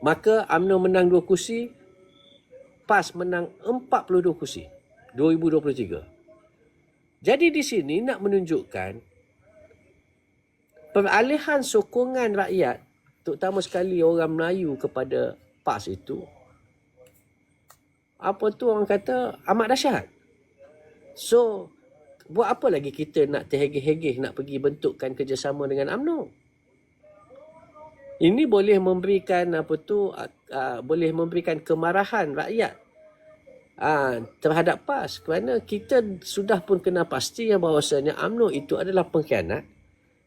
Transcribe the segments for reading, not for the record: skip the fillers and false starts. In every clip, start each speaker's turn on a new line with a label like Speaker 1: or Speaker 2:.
Speaker 1: Maka UMNO menang 2 kursi, PAS menang 42 kursi 2023. Jadi di sini nak menunjukkan peralihan sokongan rakyat, terutama sekali orang Melayu kepada PAS itu, apa tu orang kata, amat dahsyat. So, buat apa lagi kita nak terhegeh-hegeh nak pergi bentukkan kerjasama dengan UMNO? Ini boleh memberikan boleh memberikan kemarahan rakyat terhadap PAS, kerana kita sudah pun kena pasti yang bahawasanya UMNO itu adalah pengkhianat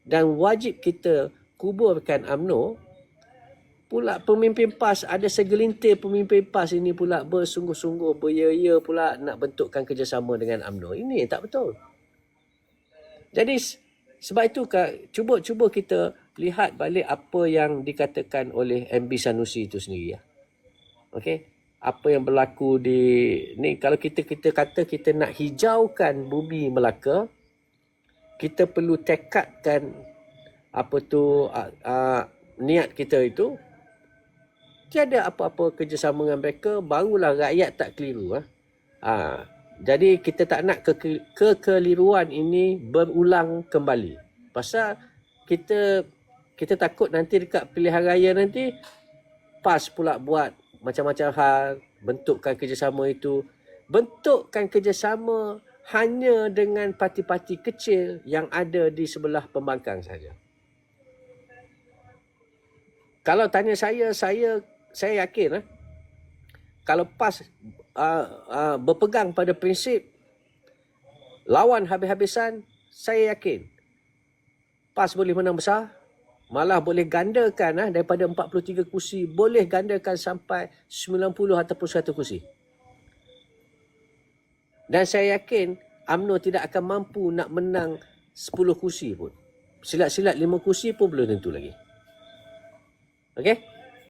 Speaker 1: dan wajib kita kuburkan UMNO. Pula pemimpin PAS, ada segelintir pemimpin PAS ini pula bersungguh-sungguh beria-ia pula nak bentukkan kerjasama dengan UMNO. Ini tak betul. Jadi sebab itu cuba kita lihat balik apa yang dikatakan oleh MB Sanusi itu sendiri. Okey, apa yang berlaku di ni, kalau kita kata kita nak hijaukan bumi Melaka, kita perlu tekadkan niat kita itu. Tiada apa-apa kerjasama dengan mereka, barulah rakyat tak keliru. Jadi kita tak nak kekeliruan ini berulang kembali. Pasal kita takut nanti dekat pilihan raya nanti PAS pula buat macam-macam hal, bentukkan kerjasama itu. Bentukkan kerjasama hanya dengan parti-parti kecil yang ada di sebelah pembangkang saja. Kalau tanya saya yakin kalau PAS berpegang pada prinsip lawan habis-habisan, saya yakin PAS boleh menang besar. Malah boleh gandakan daripada 43 kursi, boleh gandakan sampai 90 ataupun 100 kursi. Dan saya yakin UMNO tidak akan mampu nak menang 10 kursi pun. Silat-silat 5 kursi pun belum tentu lagi. Okey?